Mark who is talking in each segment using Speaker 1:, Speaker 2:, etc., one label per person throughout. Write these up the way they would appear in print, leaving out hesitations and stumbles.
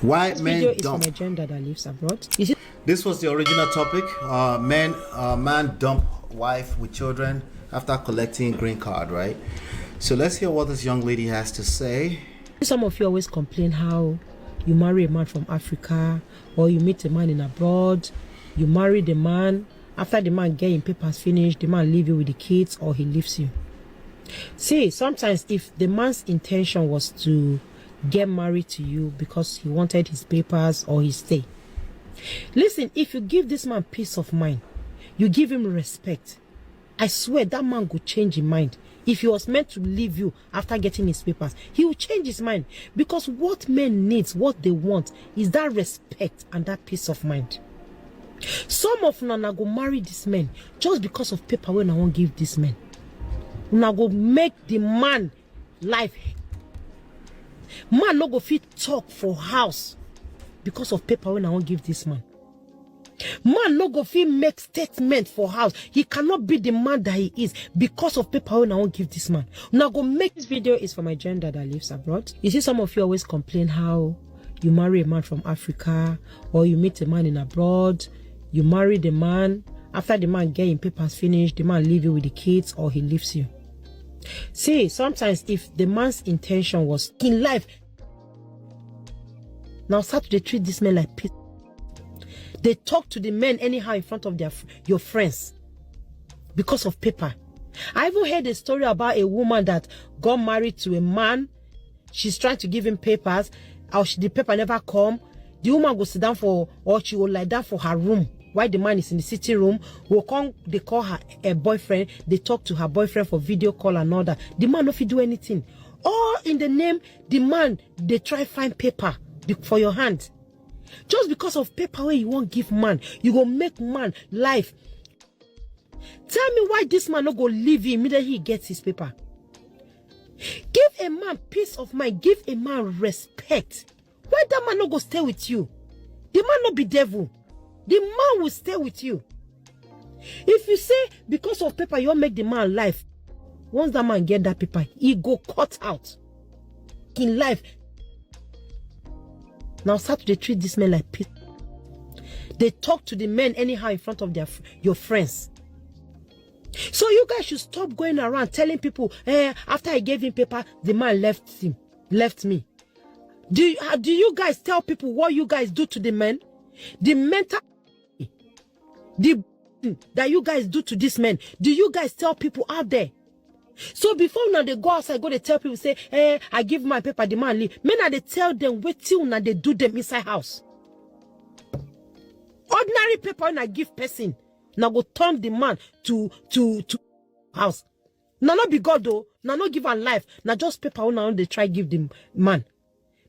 Speaker 1: Why
Speaker 2: This
Speaker 1: men
Speaker 2: video is
Speaker 1: dump.
Speaker 2: for my gender that lives abroad.
Speaker 1: This was the original topic. Man dump wife with children after collecting green card, right? So let's hear what this young lady has to say.
Speaker 2: Some of you always complain how you marry a man from Africa, or you meet a man in abroad, you marry the man, after the man getting papers finished, the man leave you with the kids or he leaves you. See, sometimes if the man's intention was to get married to you because he wanted his papers or his stay, listen, if you give this man peace of mind, you give him respect, I swear that man could change his mind. If he was meant to leave you after getting his papers, he will change his mind. Because what men needs, what they want, is that respect and that peace of mind. Some of Nana go marry this man just because of paper when I won't give this man. Una go make the man life. Man no go fit talk for house because of paper when I won't give this man. Man no go fit make statement for house. He cannot be the man that he is because of paper when I won't give this man. Now go make this video is for my gender that lives abroad. You see, some of you always complain how you marry a man from Africa, or you meet a man in abroad, you marry the man, after the man getting papers finished, the man leave you with the kids or he leaves you. See, sometimes if the man's intention was in life, now start to treat this man like people. They talk to the men anyhow in front of your friends because of paper. I even heard a story about a woman that got married to a man. She's trying to give him papers. The paper never come. The woman will sit down or she will lie down for her room while the man is in the sitting room. They call her a boyfriend. They talk to her boyfriend for video call and all that. The man no fit do anything. All in the name, the man, they try find paper for your hand. Just because of paper where you won't give man, you go make man life. Tell me why this man not go leave him immediately he gets his paper. Give a man peace of mind. Give a man respect. Why that man not go stay with you? The man not be devil. The man will stay with you. If you say because of paper you won't make the man life, once that man get that paper, he go cut out in life. Now start to treat this man like people. They talk to the men anyhow in front of your friends. So you guys should stop going around telling people, after I gave him paper, the man left me. Do you guys tell people what you guys do to the men? The mental, that you guys do to this man, do you guys tell people out there? So before now they go outside, they tell people, say, I give my paper, the man leave. Men, they tell them, wait till now they do them inside house. Ordinary paper when I give person, now go turn the man to house. Now not be God though, now not give her life, now just paper when they try give the man.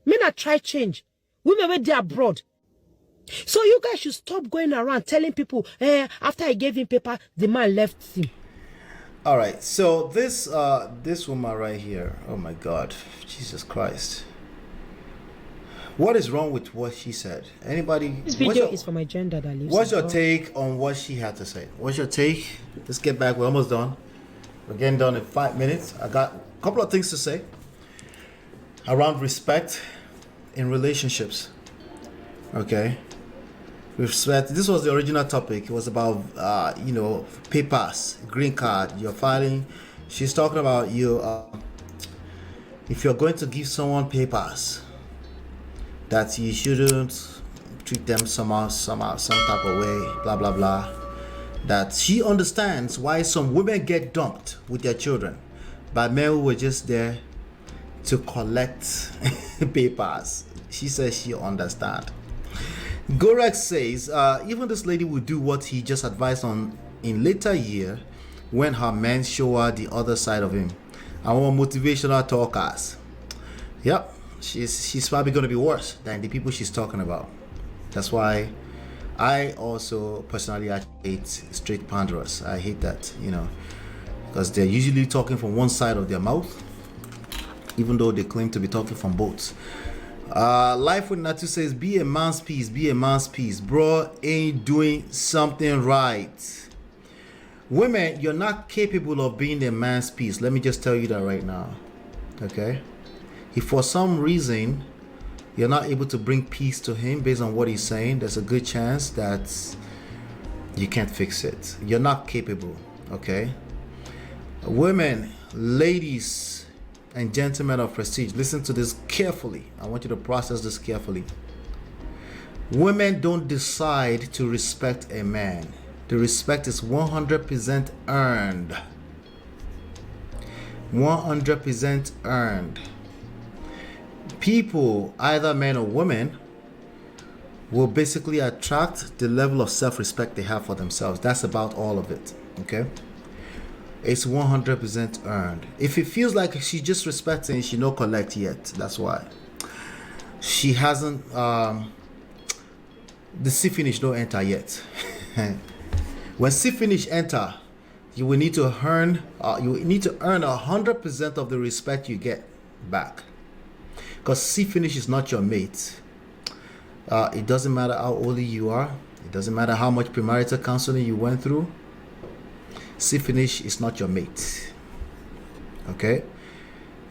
Speaker 2: Men I try change. Women where they abroad. So you guys should stop going around telling people, after I gave him paper, the man left him.
Speaker 1: All right, so this woman right here, oh my God, Jesus Christ. What is wrong with what she said? Anybody?
Speaker 2: This video is for my gender that lives.
Speaker 1: What's your take on what she had to say? What's your take? Let's get back. We're almost done. We're getting done in 5 minutes. I got a couple of things to say around respect in relationships. Okay. Respect. This was the original topic. It was about papers, green card, you're filing. She's talking about you if you're going to give someone papers, that you shouldn't treat them somehow, some type of way, blah blah blah. That she understands why some women get dumped with their children by men who were just there to collect papers. She says she understands. Gorex says, even this lady will do what he just advised on in later year when her men show her the other side of him. And more motivational talkers. Yep, she's probably going to be worse than the people she's talking about. That's why I also personally hate straight panderers. I hate that, because they're usually talking from one side of their mouth, even though they claim to be talking from both. Life with Natu says, be a man's peace, bro ain't doing something right. Women, you're not capable of being a man's peace. Let me just tell you that right now. Okay, if for some reason you're not able to bring peace to him based on what he's saying, there's a good chance that you can't fix it. You're not capable, okay? Women, ladies, and gentlemen of prestige, listen to this carefully. I want you to process this carefully. Women don't decide to respect a man. The respect is 100% earned. 100% earned. People, either men or women, will basically attract the level of self-respect they have for themselves. That's about all of it, okay? It's 100% earned. If it feels like she's just respecting, she no collect yet. That's why. She hasn't, the C finish don't enter yet. When C finish enter, you will need to earn 100% of the respect you get back. Because C finish is not your mate. It doesn't matter how old you are. It doesn't matter how much premarital counseling you went through. C finish is not your mate. Okay?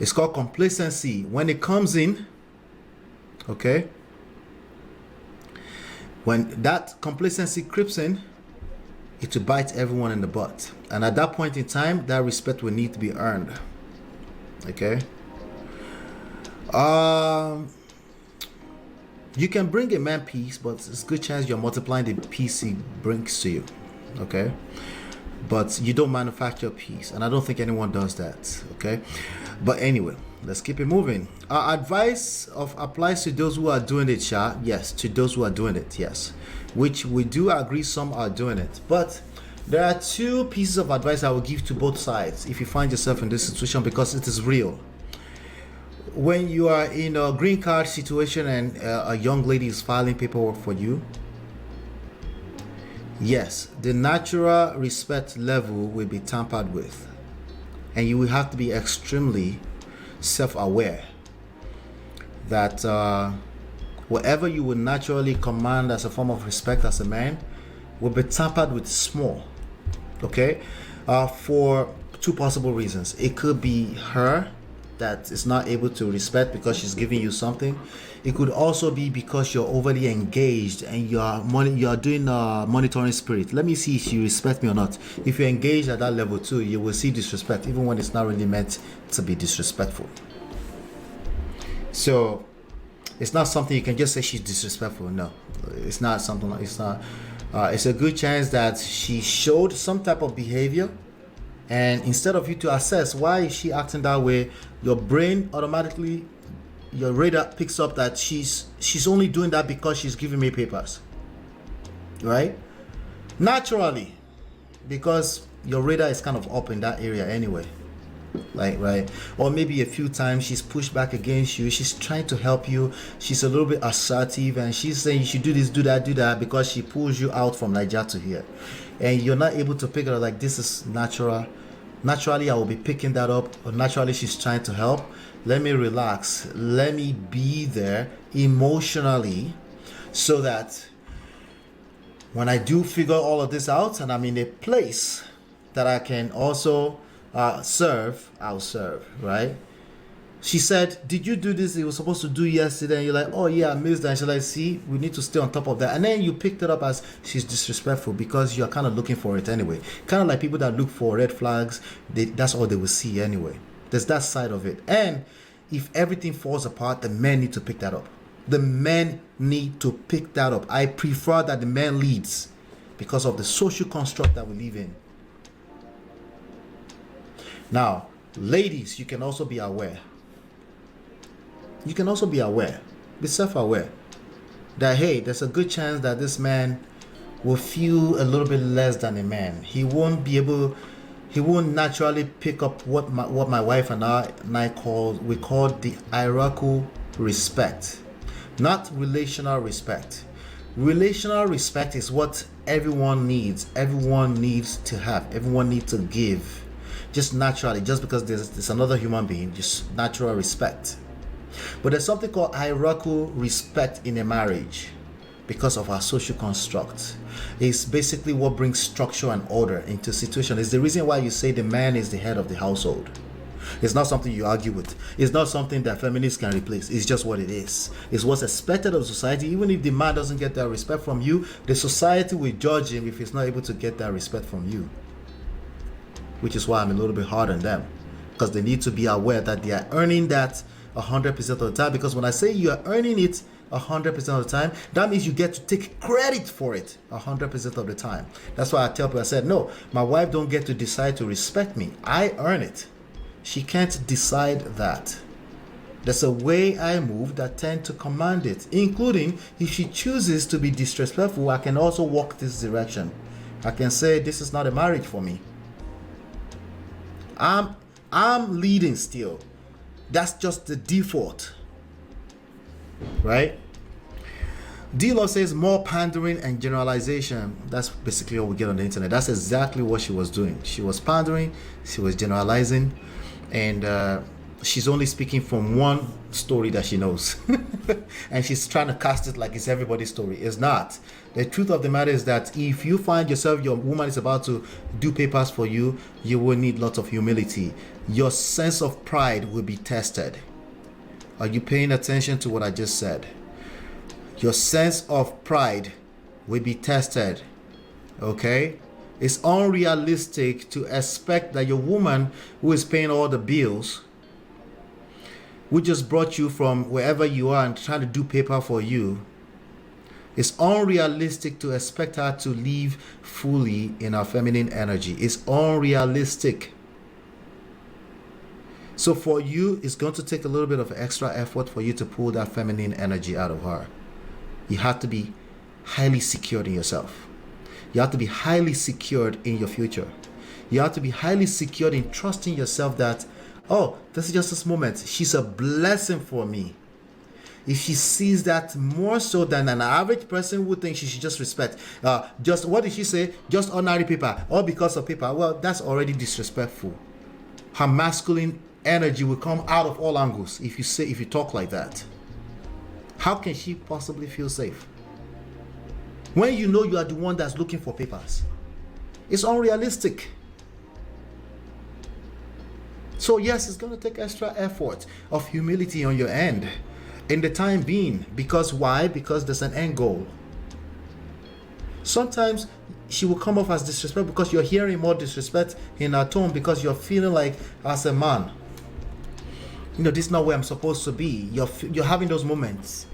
Speaker 1: It's called complacency. When it comes in, okay? When that complacency creeps in, it will bite everyone in the butt. And at that point in time, that respect will need to be earned. Okay? You can bring a man peace, but it's a good chance you're multiplying the peace he brings to you. Okay? But you don't manufacture peace, and I don't think anyone does that. Okay? But anyway, let's keep it moving. Our advice applies to those who are doing it, Sha. Yes, to those who are doing it, yes. Which we do agree some are doing it. But there are two pieces of advice I will give to both sides if you find yourself in this situation, because it is real. When you are in a green card situation and a young lady is filing paperwork for you, yes, the natural respect level will be tampered with, and you will have to be extremely self-aware that whatever you would naturally command as a form of respect as a man will be tampered with small. Okay? For two possible reasons. It could be her that is not able to respect because she's giving you something. It could also be because you're overly engaged and you're doing monitoring spirit. Let me see if you respect me or not. If you're engaged at that level too, you will see disrespect even when it's not really meant to be disrespectful. So it's not something you can just say she's disrespectful. No, it's not something like it's not. It's a good chance that she showed some type of behavior, and instead of you to assess why is she acting that way, your brain automatically, your radar picks up that she's only doing that because she's giving me papers, right? Naturally, because your radar is kind of up in that area anyway, like, right? Or maybe a few times she's pushed back against you, she's trying to help you, she's a little bit assertive and she's saying you should do this, do that because she pulls you out from Nigeria to here, and you're not able to pick it up like this is natural. Naturally I will be picking that up, or naturally she's trying to help. Let me relax, let me be there emotionally, so that when I do figure all of this out and I'm in a place that I can also serve, I'll serve, right? She said, did you do this? It was supposed to do yesterday. And you're like, oh yeah, I missed that. And she's like, see, we need to stay on top of that. And then you picked it up as she's disrespectful because you're kind of looking for it anyway. Kind of like people that look for red flags, that's all they will see anyway. There's that side of it. And if everything falls apart, the men need to pick that up. The men need to pick that up. I prefer that the man leads because of the social construct that we live in. Now, ladies, you can also be aware. You can also be aware, be self-aware that, hey, there's a good chance that this man will feel a little bit less than a man. He won't naturally pick up what my wife and I call the hierarchical respect, not relational respect. Relational respect is what everyone needs to have, everyone needs to give, just naturally, just because there's another human being, just natural respect. But there's something called hierarchical respect in a marriage because of our social construct. It's basically what brings structure and order into a situation. It's the reason why you say the man is the head of the household. It's not something you argue with. It's not something that feminists can replace. It's just what it is. It's what's expected of society. Even if the man doesn't get that respect from you, the society will judge him if he's not able to get that respect from you. Which is why I'm a little bit hard on them, because they need to be aware that they are earning that 100% of the time. Because when I say you are earning it 100% of the time, that means you get to take credit for it 100% of the time. That's why I tell people, I said, no, my wife don't get to decide to respect me. I earn it. She can't decide that. There's a way I move that tend to command it, including if she chooses to be disrespectful, I can also walk this direction. I can say, this is not a marriage for me. I'm leading still. That's just the default, right? D-Law says more pandering and generalization. That's basically what we get on the internet. That's exactly what she was doing. She was pandering, she was generalizing, and she's only speaking from one story that she knows. And she's trying to cast it like it's everybody's story. It's not. The truth of the matter is that if you find yourself, your woman is about to do papers for you, you will need lots of humility. Your sense of pride will be tested. Are you paying attention to what I just said? Your sense of pride will be tested. Okay? It's unrealistic to expect that your woman who is paying all the bills, who just brought you from wherever you are and trying to do paper for you, it's unrealistic to expect her to live fully in her feminine energy. It's unrealistic. So for you, it's going to take a little bit of extra effort for you to pull that feminine energy out of her. You have to be highly secured in yourself. You have to be highly secured in your future. You have to be highly secured in trusting yourself that, oh, this is just this moment. She's a blessing for me. If she sees that more so than an average person would think, she should just respect. Just what did she say? Just ordinary paper, all because of paper. Well, that's already disrespectful. Her masculine energy will come out of all angles if you talk like that. How can she possibly feel safe when you know you are the one that's looking for papers? It's unrealistic. So yes, it's going to take extra effort of humility on your end in the time being. Because why? Because there's an end goal. Sometimes she will come off as disrespect because you're hearing more disrespect in her tone, because you're feeling like, as a man, this is not where I'm supposed to be. You're having those moments.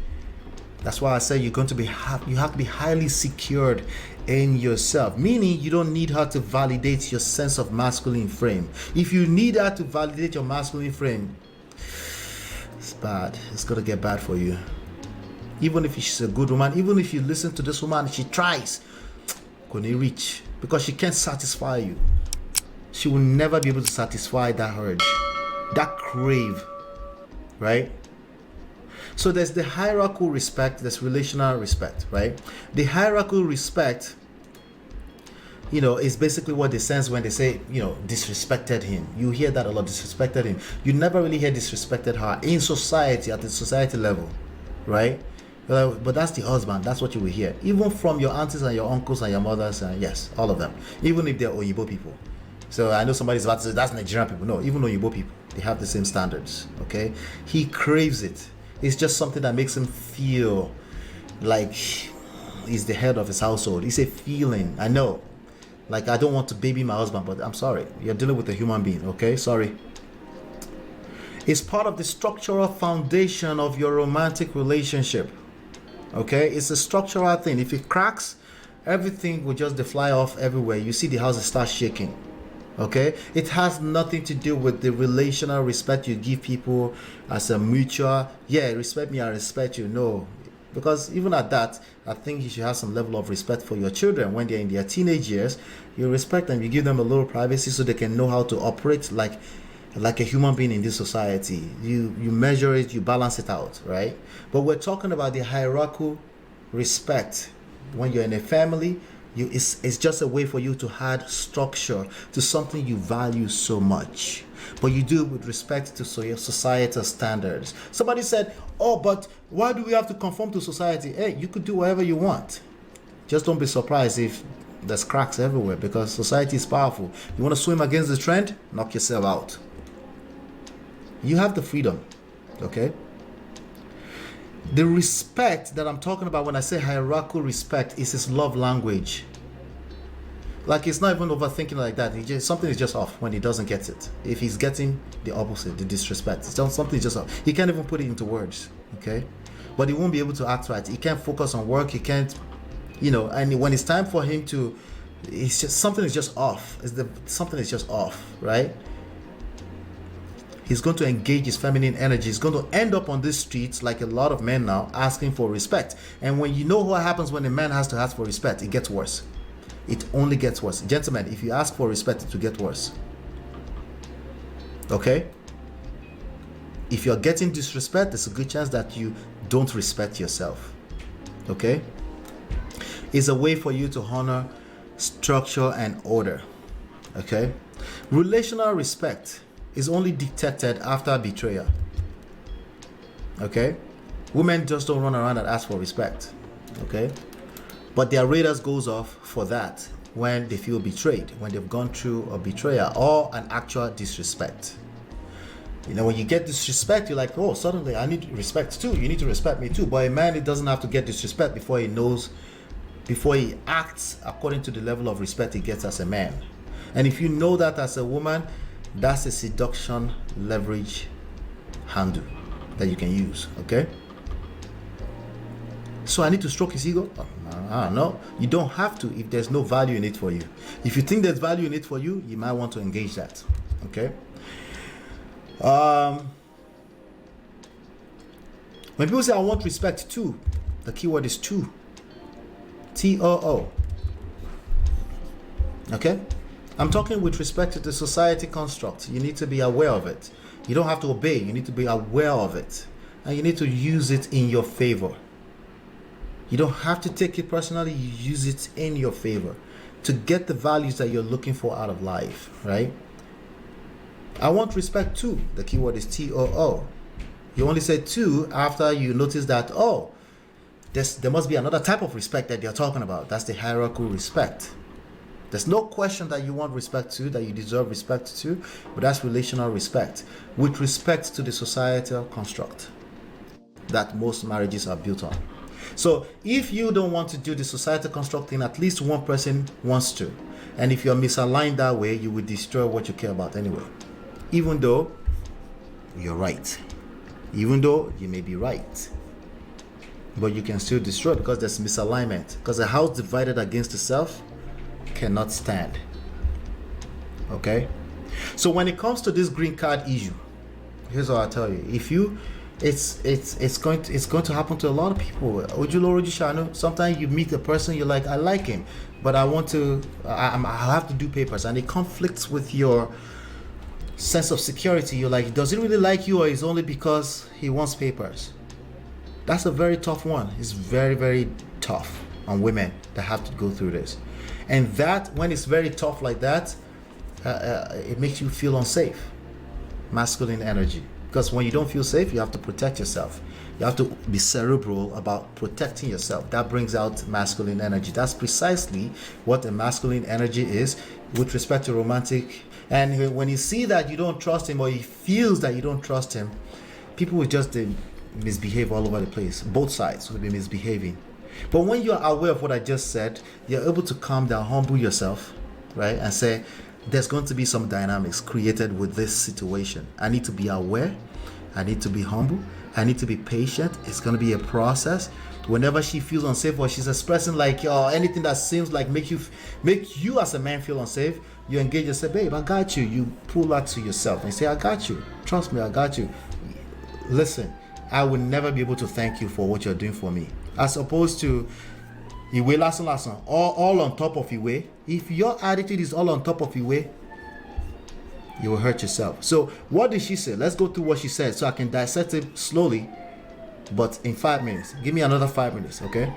Speaker 1: That's why I say you have to be highly secured in yourself, meaning you don't need her to validate your sense of masculine frame. If you need her to validate your masculine frame, it's bad. It's gonna get bad for you. Even if she's a good woman, even if you listen to this woman, she tries, gonna reach, because she can't satisfy you. She will never be able to satisfy that urge, that crave, right? So there's the hierarchical respect, there's relational respect, right? The hierarchical respect, is basically what they sense when they say, disrespected him. You hear that a lot, disrespected him. You never really hear disrespected her in society, at the society level, right? But that's the husband, that's what you will hear. Even from your aunties and your uncles and your mothers, and yes, all of them. Even if they're Oyibo people. So I know somebody's about to say, that's Nigerian people. No, even Oyibo people, they have the same standards, okay? He craves it. It's just something that makes him feel like he's the head of his household. It's a feeling. I know. Like, I don't want to baby my husband, but I'm sorry. You're dealing with a human being, okay? Sorry. It's part of the structural foundation of your romantic relationship, okay? It's a structural thing. If it cracks, everything will just fly off everywhere. You see the house start shaking. Okay, it has nothing to do with the relational respect you give people as a mutual, respect me, I respect you. No, because even at that, I think you should have some level of respect for your children when they're in their teenage years. You respect them, you give them a little privacy so they can know how to operate like a human being in this society. You measure it, you balance it out, right? But we're talking about the hierarchical respect when you're in a family. It's just a way for you to add structure to something you value so much, but you do it with respect to your societal standards. Somebody said, oh, but why do we have to conform to society? Hey, you could do whatever you want. Just don't be surprised if there's cracks everywhere, because society is powerful. You want to swim against the trend? Knock yourself out. You have the freedom, okay? The respect that I'm talking about when I say hierarchical respect is his love language. Like, it's not even overthinking like that. Something is just off when he doesn't get it. If he's getting the opposite, the disrespect, something is just off. He can't even put it into words, okay? But he won't be able to act right. He can't focus on work. He can't, and when it's time for him to, it's just, something is just off. Something is just off, right? He's going to engage his feminine energy. He's going to end up on these streets like a lot of men now, asking for respect. And when you know what happens when a man has to ask for respect, it gets worse. It only gets worse. Gentlemen, if you ask for respect, it will get worse. Okay? If you're getting disrespect, there's a good chance that you don't respect yourself. Okay? It's a way for you to honor structure and order. Okay? Relational respect is only detected after betrayal. Okay? Women just don't run around and ask for respect. Okay? But their radars goes off for that when they feel betrayed, when they've gone through a betrayal or an actual disrespect. When you get disrespect, you're like, oh, suddenly I need respect too. You need to respect me too. But a man, it doesn't have to get disrespect before he acts according to the level of respect he gets as a man. And if you know that as a woman, that's a seduction leverage handle that you can use, okay? So I need to stroke his ego? No, you don't have to if there's no value in it for you. If you think there's value in it for you, you might want to engage that, okay? When people say I want respect too, the keyword is too. T-O-O. Okay? I'm talking with respect to the society construct. You need to be aware of it. You don't have to obey. You need to be aware of it. And you need to use it in your favor. You don't have to take it personally. You use it in your favor to get the values that you're looking for out of life, right? I want respect too. The keyword is T-O-O. You only say too after you notice that, oh, there must be another type of respect that you're talking about. That's the hierarchical respect. There's no question that you want respect to, that you deserve respect to, but that's relational respect with respect to the societal construct that most marriages are built on. So if you don't want to do the societal construct thing, at least one person wants to. And if you're misaligned that way, you will destroy what you care about anyway. Even though you're right. Even though you may be right. But you can still destroy because there's misalignment. Because a house divided against itself cannot stand. Okay? So when it comes to this green card issue, here's what I'll tell you. It's going to happen to a lot of people. Sometimes you meet a person, you're like, I like him, but I have to do papers, and it conflicts with your sense of security. You're like, does he really like you, or is it only because he wants papers? That's a very tough one. It's very, very tough on women that have to go through this. And that, when it's very tough like that, it makes you feel unsafe. Masculine energy. Because when you don't feel safe, you have to protect yourself. You have to be cerebral about protecting yourself. That brings out masculine energy. That's precisely what a masculine energy is with respect to romantic. And when you see that you don't trust him, or he feels that you don't trust him, people will just misbehave all over the place. Both sides will be misbehaving. But when you're aware of what I just said, you're able to calm down, humble yourself, right? And say, there's going to be some dynamics created with this situation. I need to be aware. I need to be humble. I need to be patient. It's going to be a process. Whenever she feels unsafe, or she's expressing like anything that seems like make you as a man feel unsafe, you engage and say, babe, I got you. You pull that to yourself and say, I got you. Trust me, I got you. Listen, I will never be able to thank you for what you're doing for me. As opposed to Iwe lasan, all on top of Iwe. If your attitude is all on top of Iwe, you will hurt yourself. So what did she say? Let's go through what she said so I can dissect it slowly, but in 5 minutes. Give me another 5 minutes, okay?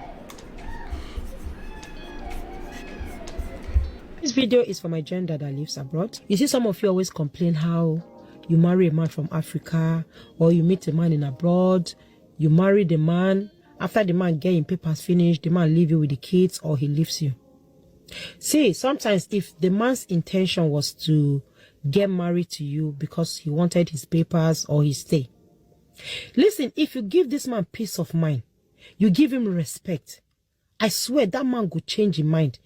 Speaker 2: This video is for my gender that lives abroad. You see, some of you always complain how you marry a man from Africa, or you meet a man in abroad, you marry the man, after the man getting papers finished, the man leave you with the kids, or he leaves you. See, sometimes if the man's intention was to get married to you because he wanted his papers or his stay. Listen, if you give this man peace of mind, you give him respect, I swear that man could change his mind.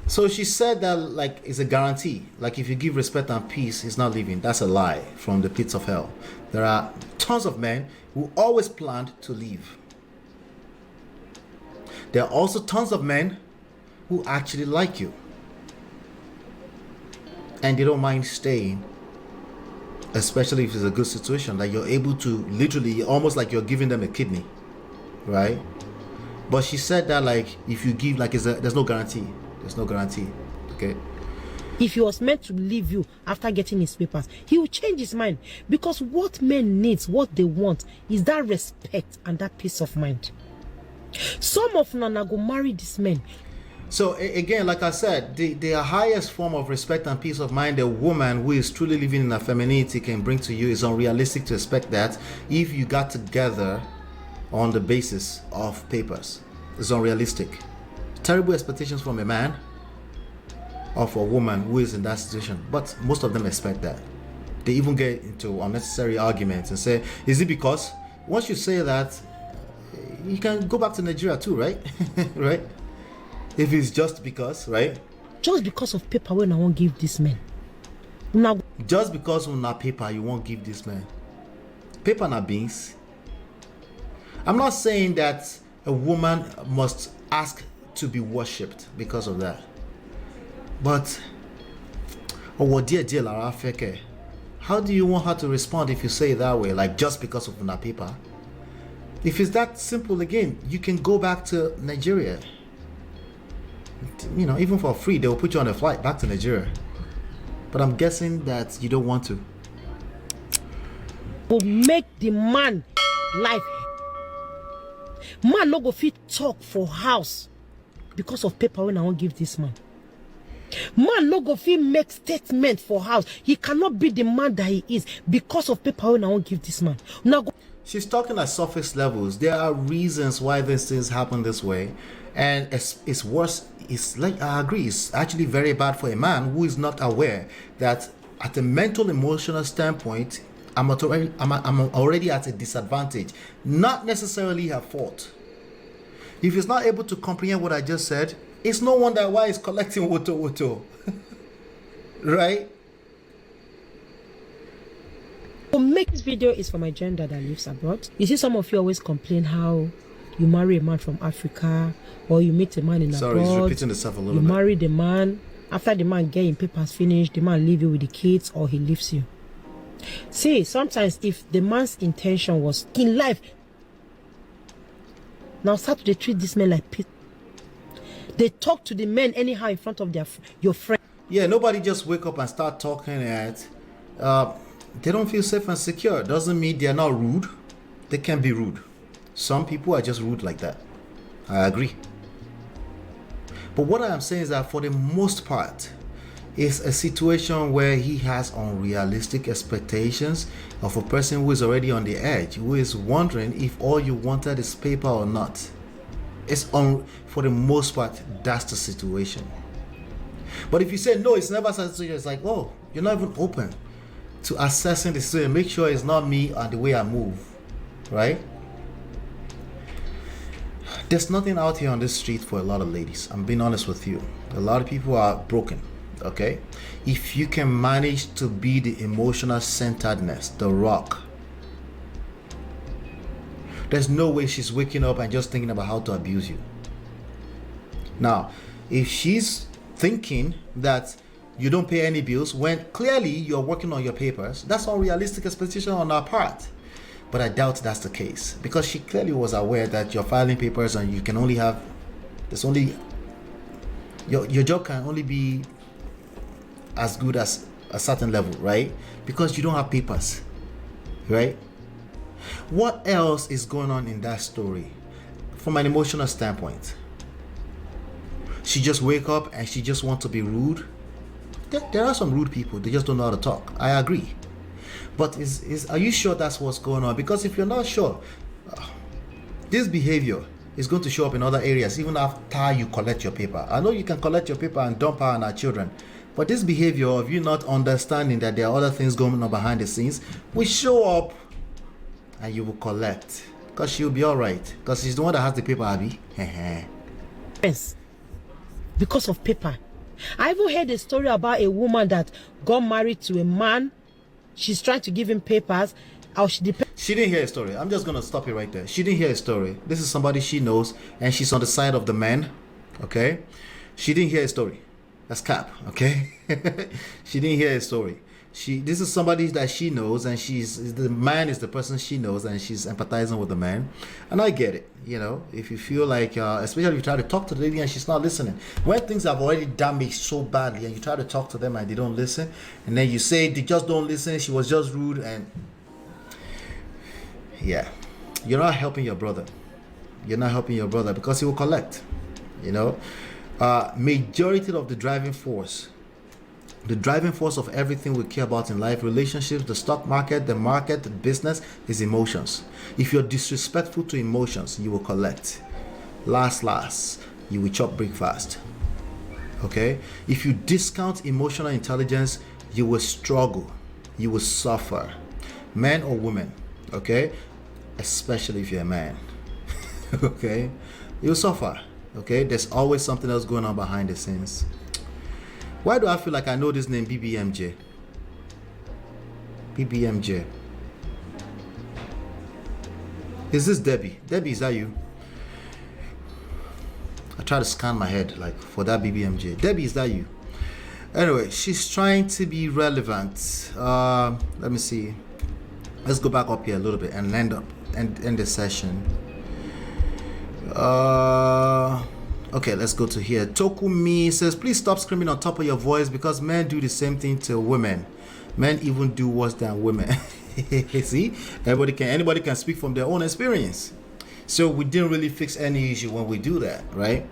Speaker 1: So she said that like it's a guarantee. Like if you give respect and peace, he's not leaving. That's a lie from the pits of hell. There are tons of men who always planned to leave. There are also tons of men who actually like you. And they don't mind staying. Especially if it's a good situation. Like you're able to literally, almost like you're giving them a kidney. Right? But she said that like if you give, like there's no guarantee. There's no guarantee. Okay?
Speaker 2: If he was meant to leave you after getting his papers, he will change his mind. Because what men needs, what they want, is that respect and that peace of mind. Some of Nana go marry this man.
Speaker 1: So again, like I said, the highest form of respect and peace of mind a woman who is truly living in her femininity can bring to you is unrealistic to expect that if you got together on the basis of papers. It's unrealistic. Terrible expectations from a man or for a woman who is in that situation, but most of them expect that. They even get into unnecessary arguments and say, is it because once you say that, you can go back to Nigeria too, right? Right? If it's just because, right?
Speaker 2: Just because of paper when I won't give this man. Now,
Speaker 1: just because on that paper you won't give this man. Paper na beans. I'm not saying that a woman must ask to be worshipped because of that. But how do you want her to respond if you say it that way? Like just because of that paper? If it's that simple, again, you can go back to Nigeria. You know, even for free, they will put you on a flight back to Nigeria. But I'm guessing that you don't want to.
Speaker 2: Will make the man life. Man no go fit talk for house because of paper when I won't give this man. Man no go fit make statement for house. He cannot be the man that he is because of paper when I won't give this man. Now go.
Speaker 1: She's talking at surface levels. There are reasons why these things happen this way, and it's worse. It's like, I agree, it's actually very bad for a man who is not aware that at a mental emotional standpoint, I'm already at a disadvantage. Not necessarily her fault. If he's not able to comprehend what I just said, it's no wonder why he's collecting woto. Right?
Speaker 2: Make this video is for my gender that lives abroad. You see, some of you always complain how you marry a man from Africa or you meet a man in abroad.
Speaker 1: Sorry, he's repeating himself a little bit.
Speaker 2: You marry the man, after the man getting papers finished, the man leave you with the kids or he leaves you. See, sometimes if the man's intention was in life, now start to treat this man like pit. They talk to the men anyhow in front of your friend.
Speaker 1: Yeah, nobody just wake up and start talking at they don't feel safe and secure. Doesn't mean they're not rude. They can be rude. Some people are just rude like that. I agree. But what I'm saying is that for the most part, it's a situation where he has unrealistic expectations of a person who is already on the edge, who is wondering if all you wanted is paper or not. For the most part, that's the situation. But if you say no, it's never such a situation, it's like, oh, you're not even open to assessing the situation. Make sure it's not me and the way I move, right? There's nothing out here on this street for a lot of ladies. I'm being honest with you. A lot of people are broken, okay? If you can manage to be the emotional centeredness, the rock, there's no way she's waking up and just thinking about how to abuse you. Now, if she's thinking that you don't pay any bills when clearly you're working on your papers, that's unrealistic expectation on our part. But I doubt that's the case because she clearly was aware that you're filing papers and you can only have, there's only, your job can only be as good as a certain level, right? Because you don't have papers, right? What else is going on in that story from an emotional standpoint? She just wake up and she just wants to be rude. There are some rude people, they just don't know how to talk. I agree. But are you sure that's what's going on? Because if you're not sure, this behavior is going to show up in other areas even after you collect your paper. I know you can collect your paper and dump her on our children, But this behavior of you not understanding that there are other things going on behind the scenes will show up, and you will collect. Because she'll be alright. Because she's the one that has the paper, Abby.
Speaker 2: Yes. Because of paper. I even heard a story about a woman that got married to a man. She's trying to give him papers.
Speaker 1: She didn't hear a story. I'm just going to stop you right there. She didn't hear a story. This is somebody she knows, and she's on the side of the man. Okay? She didn't hear a story. That's cap. Okay? She didn't hear a story. This is somebody that she knows, and the man is the person she knows, and she's empathizing with the man. And I get it. You know, if you feel like, especially if you try to talk to the lady and she's not listening, when things have already damaged so badly and you try to talk to them and they don't listen, and then you say they just don't listen, she was just rude, and yeah, you're not helping your brother. You're not helping your brother, because he will collect. You know, majority of the driving force of everything we care about in life, relationships, the stock market, the business, is emotions. If you're disrespectful to emotions, you will collect. Last, you will chop breakfast. Okay? If you discount emotional intelligence, you will struggle. You will suffer. Men or women, okay? Especially if you're a man. Okay? You'll suffer. Okay? There's always something else going on behind the scenes. Why do I feel like I know this name, BBMJ? BBMJ. Is this Debbie? Debbie, is that you? I try to scan my head like for that BBMJ. Debbie, is that you? Anyway, she's trying to be relevant. Let me see. Let's go back up here a little bit and end the session. Okay, let's go to here. Tokumi says, please stop screaming on top of your voice, because men do the same thing to women. Men even do worse than women. See, anybody can speak from their own experience. So we didn't really fix any issue when we do that, right?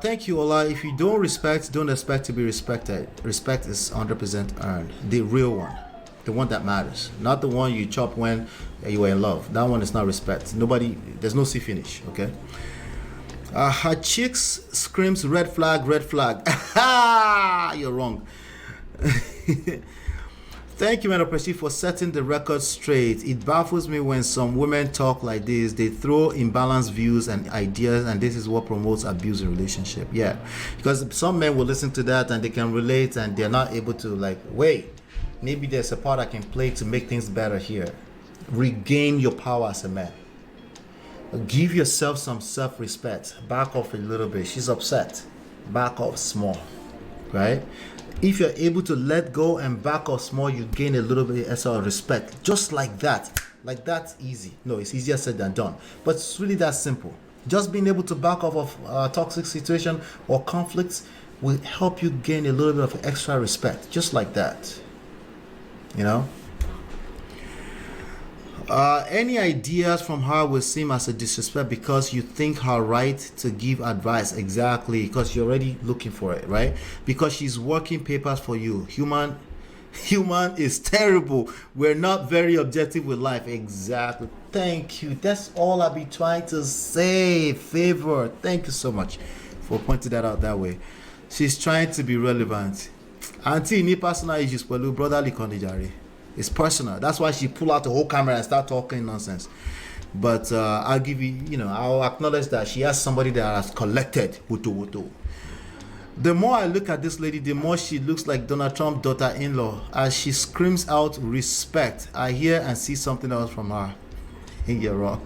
Speaker 1: Thank you, Ola. If you don't respect, don't expect to be respected. Respect is 100% earned. The real one. The one that matters. Not the one you chop when you were in love. That one is not respect. There's no see finish, okay? Her chicks screams red flag, red flag. You're wrong. Thank you, Madam Prestige, for setting the record straight. It baffles me when some women talk like this. They throw imbalanced views and ideas, and this is what promotes abuse in relationship. Yeah, because some men will listen to that and they can relate, and they're not able to, like, wait, maybe there's a part I can play to make things better here. Regain your power as a man. Give yourself some self-respect. Back off a little bit. She's upset. Back off small, right? If you're able to let go and back off small, you gain a little bit extra respect. Just like that. Like that's easy. No, it's easier said than done. But it's really that simple. Just being able to back off of a toxic situation or conflicts will help you gain a little bit of extra respect. Just like that. You know? Any ideas from her will seem as a disrespect because you think her right to give advice. Exactly, because you're already looking for it, right? Because she's working papers for you. Human is terrible. We're not very objective with life. Exactly. Thank you. That's all I'll be trying to say. Favor. Thank you so much for pointing that out that way. She's trying to be relevant. Auntie, ni personal issues, but brotherly conijari. It's personal. That's why she pull out the whole camera and start talking nonsense. But I'll give you, I'll acknowledge that she has somebody that has collected wutu. The more I look at this lady, the more she looks like Donald Trump's daughter-in-law. As she screams out respect, I hear and see something else from her. You're wrong.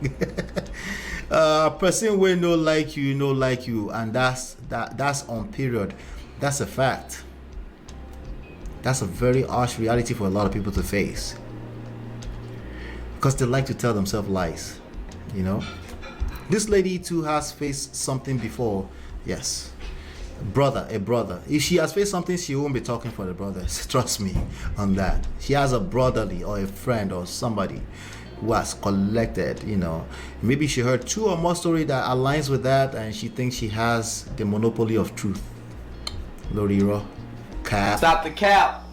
Speaker 1: Person will no like you, and that's on period. That's a fact. That's a very harsh reality for a lot of people to face, because they like to tell themselves lies. This lady too has faced something before. Yes, a brother. If she has faced something, she won't be talking for the brothers. Trust me on that. She has a brotherly or a friend or somebody who has collected. Maybe she heard 2 or more stories that aligns with that, and she thinks she has the monopoly of truth. Loriro. Cap.
Speaker 3: Stop the cap.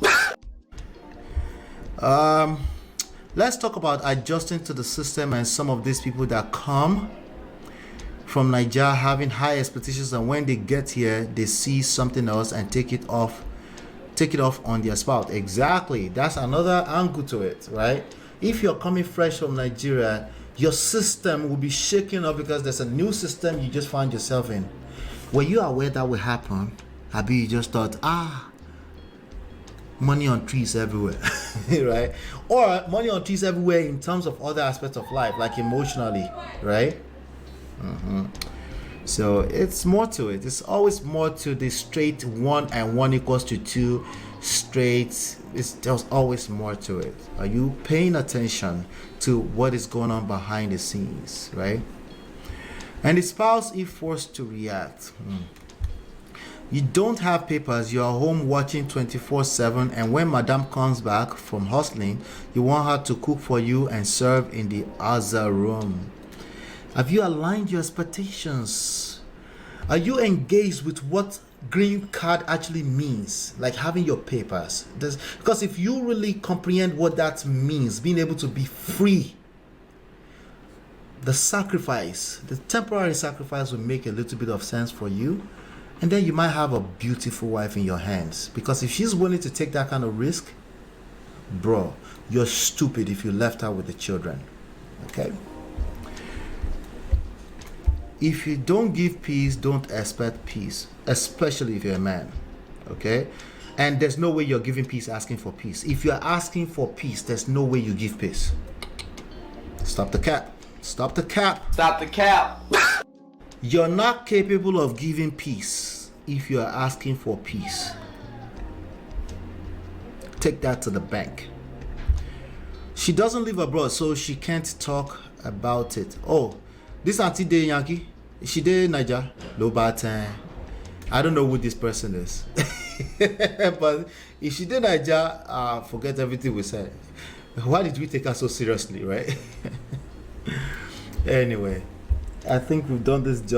Speaker 1: Let's talk about adjusting to the system and some of these people that come from Nigeria having high expectations, and when they get here, they see something else and take it off on their spouse. Exactly. That's another angle to it, right? If you're coming fresh from Nigeria, your system will be shaken up because there's a new system you just find yourself in. Were you aware that will happen? Abi, you just thought, money on trees everywhere, right? Or money on trees everywhere in terms of other aspects of life, like emotionally, right? So it's more to it. It's always more to the straight 1 and 1 equals to 2 straight. There's always more to it. Are you paying attention to what is going on behind the scenes, right? And the spouse, if forced to react, you don't have papers, you are home watching 24/7, and when madam comes back from hustling, you want her to cook for you and serve in the other room. Have you aligned your expectations? Are you engaged with what green card actually means, like having your papers? Because if you really comprehend what that means, being able to be free, the temporary sacrifice will make a little bit of sense for you. And then you might have a beautiful wife in your hands. Because if she's willing to take that kind of risk, bro, you're stupid if you left her with the children. Okay? If you don't give peace, don't expect peace, especially if you're a man. Okay? And there's no way you're giving peace asking for peace. If you're asking for peace, there's no way you give peace. Stop the cap. Stop the cap.
Speaker 3: Stop the cap.
Speaker 1: You're not capable of giving peace if you are asking for peace. Take that to the bank. She doesn't live abroad, so she can't talk about it. Oh, this auntie day Yankee, she did Niger, low batan. I don't know who this person is. But if she did Niger, forget everything we said. Why did we take her so seriously, right? Anyway, I think we've done this job.